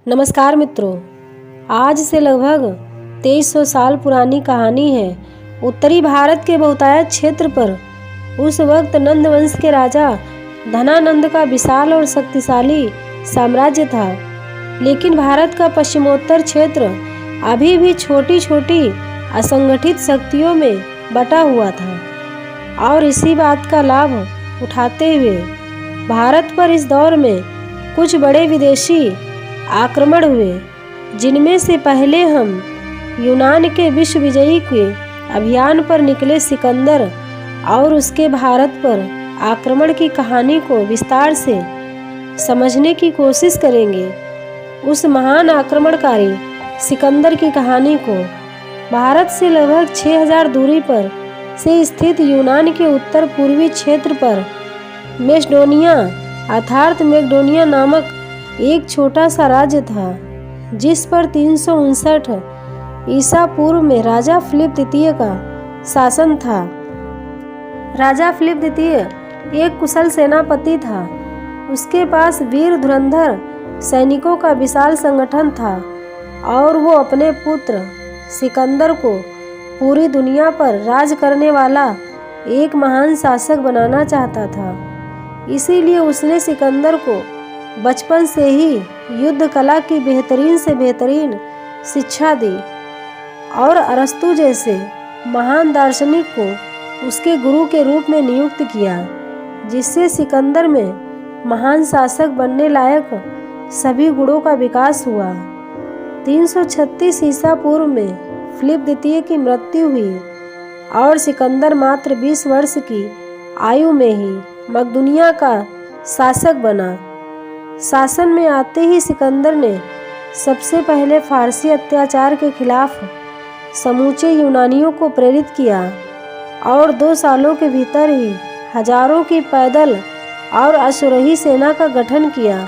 नमस्कार मित्रों, आज से लगभग 2300 साल पुरानी कहानी है। उत्तरी भारत के बहुतायत क्षेत्र पर उस वक्त नंद वंश के राजा धनानंद का विशाल और शक्तिशाली साम्राज्य था। लेकिन भारत का पश्चिमोत्तर क्षेत्र अभी भी छोटी छोटी असंगठित शक्तियों में बटा हुआ था और इसी बात का लाभ उठाते हुए भारत पर इस दौर में कुछ बड़े विदेशी आक्रमण हुए, जिनमें से पहले हम यूनान के विश्व विजयी के अभियान पर निकले सिकंदर और उसके भारत पर आक्रमण की कहानी को विस्तार से समझने की कोशिश करेंगे। उस महान आक्रमणकारी सिकंदर की कहानी को भारत से लगभग 6000 दूरी पर से स्थित यूनान के उत्तर पूर्वी क्षेत्र पर मैक्डोनिया अर्थात मैक्डोनिया नामक एक छोटा सा राज्य था, जिस पर 359 ईसा पूर्व में राजा फिलिप द्वितीय का शासन था। राजा फिलिप द्वितीय एक कुशल सेनापति था। उसके पास वीर धुरंधर सैनिकों का विशाल संगठन था और वो अपने पुत्र सिकंदर को पूरी दुनिया पर राज करने वाला एक महान शासक बनाना चाहता था। इसीलिए उसने सिकंदर को बचपन से ही युद्ध कला की बेहतरीन से बेहतरीन शिक्षा दी और अरस्तु जैसे महान दार्शनिक को उसके गुरु के रूप में नियुक्त किया, जिससे सिकंदर में महान शासक बनने लायक सभी गुणों का विकास हुआ। 336 ईसा पूर्व में फिलिप द्वितीय की मृत्यु हुई और सिकंदर मात्र 20 वर्ष की आयु में ही मकदूनिया का शासक बना। शासन में आते ही सिकंदर ने सबसे पहले फारसी अत्याचार के खिलाफ समूचे यूनानियों को प्रेरित किया और 2 सालों के भीतर ही हजारों की पैदल और अश्वरोही सेना का गठन किया।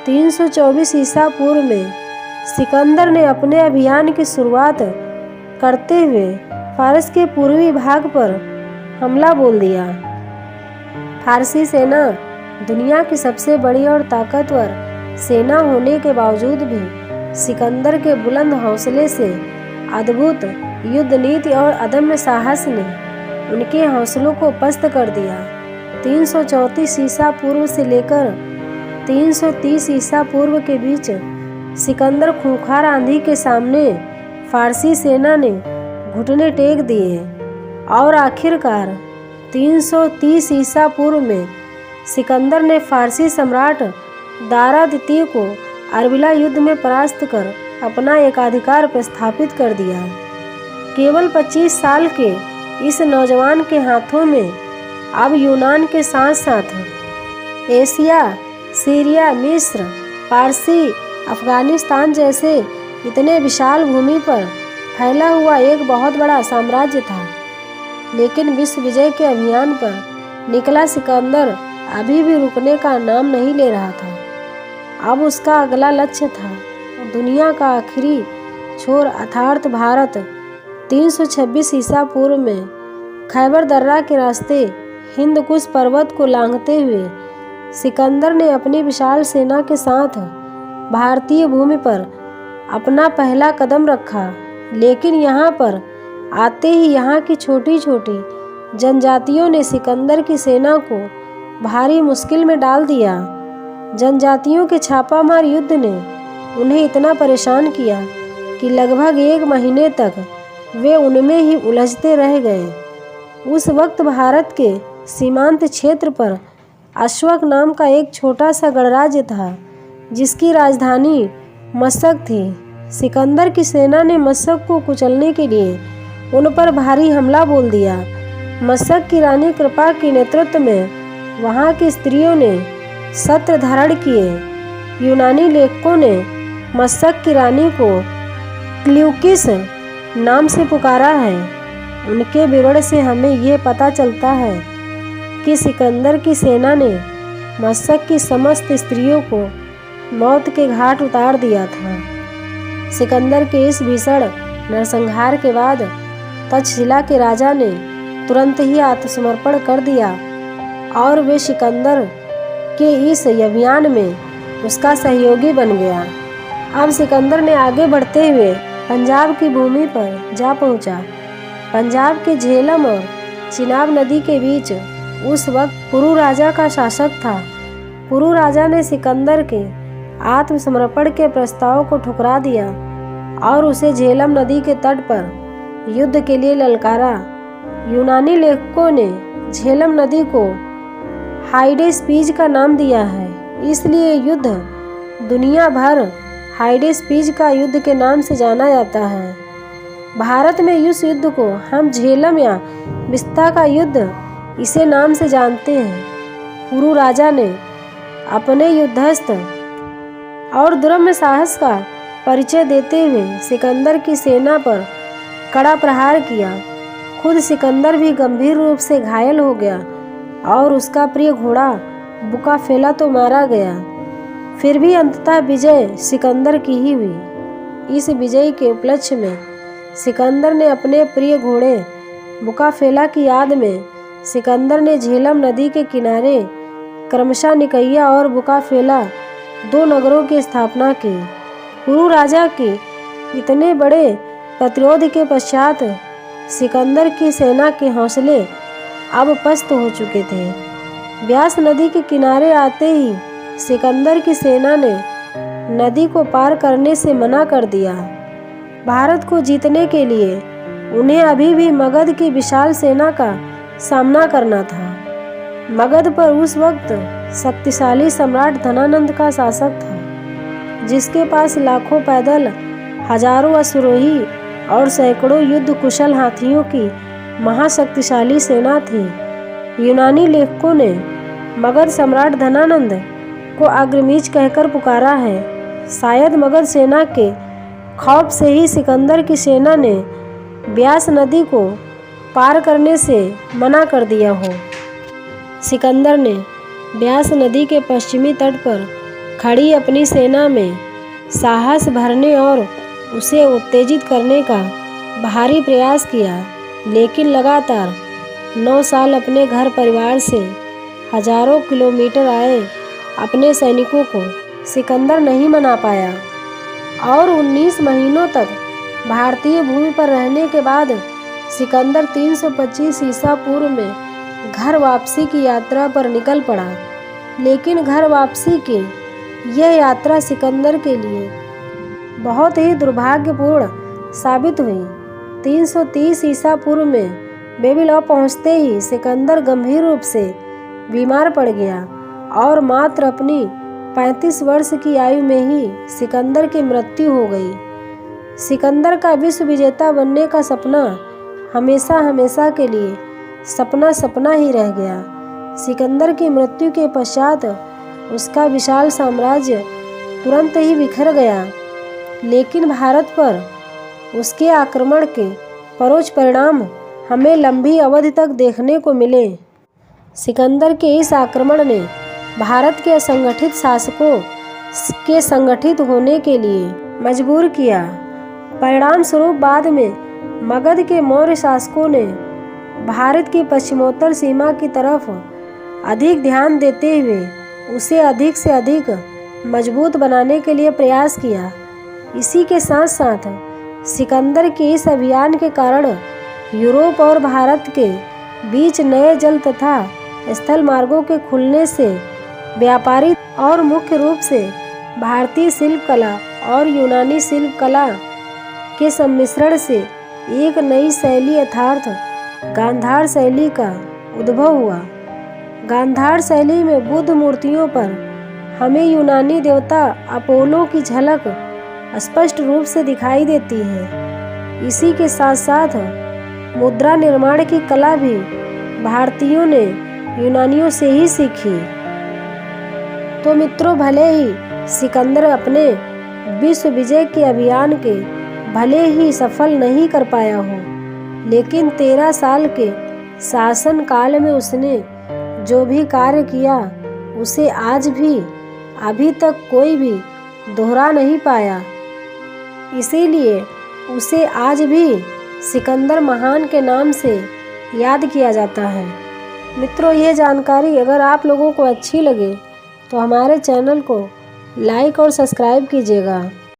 324 ईसा पूर्व में सिकंदर ने अपने अभियान की शुरुआत करते हुए फारस के पूर्वी भाग पर हमला बोल दिया। फारसी सेना दुनिया की सबसे बड़ी और ताकतवर सेना होने के बावजूद भी सिकंदर के बुलंद हौसले से अद्भुत युद्ध नीति और अदम्य साहस ने उनके हौसलों को पस्त कर दिया। 334 ईसा पूर्व से लेकर 330 ईसा पूर्व के बीच सिकंदर खूंखार आंधी के सामने फारसी सेना ने घुटने टेक दिए और आखिरकार 330 ईसा पूर्व में सिकंदर ने फारसी सम्राट दारा द्वितीय को अरबिला युद्ध में परास्त कर अपना एकाधिकार प्रस्थापित कर दिया। केवल 25 साल के इस नौजवान के हाथों में अब यूनान के साथ साथ एशिया, सीरिया, मिस्र, पारसी, अफगानिस्तान जैसे इतने विशाल भूमि पर फैला हुआ एक बहुत बड़ा साम्राज्य था। लेकिन विश्व विजय के अभियान पर निकला सिकंदर अभी भी रुकने का नाम नहीं ले रहा था। अब उसका अगला लक्ष्य था दुनिया का आखिरी छोर अर्थात भारत। 326 ईसा पूर्व में खैबर दर्रा के रास्ते हिंदकुश पर्वत को लांघते हुए सिकंदर ने अपनी विशाल सेना के साथ भारतीय भूमि पर अपना पहला कदम रखा। लेकिन यहाँ पर आते ही यहाँ की छोटी छोटी जनजातियों ने सिकंदर की सेना को भारी मुश्किल में डाल दिया। जनजातियों के छापामार युद्ध ने उन्हें इतना परेशान किया कि लगभग 1 महीने तक वे उनमें ही उलझते रह गए। उस वक्त भारत के सीमांत क्षेत्र पर अश्वक नाम का एक छोटा सा गणराज्य था, जिसकी राजधानी मशक थी। सिकंदर की सेना ने मशक को कुचलने के लिए उन पर भारी हमला बोल दिया। मशक की रानी कृपा के नेतृत्व में वहाँ की स्त्रियों ने शस्त्र धारण किए। यूनानी लेखकों ने मशक की रानी को क्ल्यूकिस नाम से पुकारा है। उनके विवरण से हमें यह पता चलता है कि सिकंदर की सेना ने मशक की समस्त स्त्रियों को मौत के घाट उतार दिया था। सिकंदर के इस भीषण नरसंहार के बाद तक्षशिला के राजा ने तुरंत ही आत्मसमर्पण कर दिया और वे सिकंदर के इस अभियान में उसका सहयोगी बन गया। अब सिकंदर ने आगे बढ़ते हुए पंजाब की भूमि पर जा पहुंचा। पंजाब के झेलम और चिनाब नदी के बीच उस वक्त पुरु राजा का शासक था। पुरु राजा ने सिकंदर के आत्मसमर्पण के प्रस्ताव को ठुकरा दिया और उसे झेलम नदी के तट पर युद्ध के लिए ललकारा। यूनानी लेखकों ने झेलम नदी को हाइडेस्पीज का नाम दिया है, इसलिए युद्ध दुनिया भर हाइडेस्पीज का युद्ध के नाम से जाना जाता है। भारत में इस युद्ध को हम झेलम या बिस्ता का युद्ध इसे नाम से जानते हैं। पुरु राजा ने अपने युद्धस्थ और दुर्दम्य साहस का परिचय देते हुए सिकंदर की सेना पर कड़ा प्रहार किया। खुद सिकंदर भी गंभीर रूप से घायल हो गया और उसका प्रिय घोड़ा बुकाफेला तो मारा गया। फिर भी अंततः विजय सिकंदर की ही हुई। इस विजय के उपलक्ष्य में सिकंदर ने अपने प्रिय घोड़े बुकाफेला की याद में सिकंदर ने झेलम नदी के किनारे क्रमशः निकैया और बुकाफेला 2 नगरों की स्थापना की। पुरु राजा की इतने बड़े प्रतिरोध के पश्चात सिकंदर की सेना के हौसले अब पस्त हो चुके थे। ब्यास नदी के किनारे आते ही सिकंदर की सेना ने नदी को पार करने से मना कर दिया। भारत को जीतने के लिए उन्हें अभी भी मगध की विशाल सेना का सामना करना था। मगध पर उस वक्त शक्तिशाली सम्राट धनानंद का शासक था, जिसके पास लाखों पैदल, हजारों अश्वरोही और सैकड़ों युद्ध कुशल हाथियों की महाशक्तिशाली सेना थी। यूनानी लेखकों ने मगध सम्राट धनानंद को अग्रमीच कहकर पुकारा है। शायद मगध सेना के खौफ से ही सिकंदर की सेना ने ब्यास नदी को पार करने से मना कर दिया हो। सिकंदर ने ब्यास नदी के पश्चिमी तट पर खड़ी अपनी सेना में साहस भरने और उसे उत्तेजित करने का भारी प्रयास किया, लेकिन लगातार 9 साल अपने घर परिवार से हजारों किलोमीटर आए अपने सैनिकों को सिकंदर नहीं मना पाया और 19 महीनों तक भारतीय भूमि पर रहने के बाद सिकंदर 325 ईसा पूर्व में घर वापसी की यात्रा पर निकल पड़ा। लेकिन घर वापसी की यह यात्रा सिकंदर के लिए बहुत ही दुर्भाग्यपूर्ण साबित हुई। 330 ईसा पूर्व में बेबीलोन पहुंचते ही सिकंदर गंभीर रूप से बीमार पड़ गया और मात्र अपनी 35 वर्ष की आयु में ही सिकंदर की मृत्यु हो गई। सिकंदर का विश्व विजेता बनने का सपना हमेशा हमेशा के लिए सपना ही रह गया। सिकंदर की मृत्यु के पश्चात उसका विशाल साम्राज्य तुरंत ही बिखर गया, लेकिन भारत पर उसके आक्रमण के परोक्ष परिणाम हमें लंबी अवधि तक देखने को मिले। सिकंदर के इस आक्रमण ने भारत के असंगठित शासकों के संगठित होने के लिए मजबूर किया। परिणाम स्वरूप बाद में मगध के मौर्य शासकों ने भारत की पश्चिमोत्तर सीमा की तरफ अधिक ध्यान देते हुए उसे अधिक से अधिक मजबूत बनाने के लिए प्रयास किया। इसी के साथ साथ सिकंदर के इस अभियान के कारण यूरोप और भारत के बीच नए जल तथा स्थल मार्गों के खुलने से व्यापारी और मुख्य रूप से भारतीय शिल्प कला और यूनानी शिल्प कला के सम्मिश्रण से एक नई शैली अर्थात गांधार शैली का उद्भव हुआ। गांधार शैली में बुद्ध मूर्तियों पर हमें यूनानी देवता अपोलो की झलक स्पष्ट रूप से दिखाई देती है। इसी के साथ साथ मुद्रा निर्माण की कला भी भारतीयों ने यूनानियों से ही सीखी। तो मित्रों, भले ही सिकंदर अपने विश्व विजय के अभियान के भले ही सफल नहीं कर पाया हो, लेकिन 13 साल के शासन काल में उसने जो भी कार्य किया उसे आज भी अभी तक कोई भी दोहरा नहीं पाया। इसीलिए उसे आज भी सिकंदर महान के नाम से याद किया जाता है। मित्रों, यह जानकारी अगर आप लोगों को अच्छी लगे तो हमारे चैनल को लाइक और सब्सक्राइब कीजिएगा।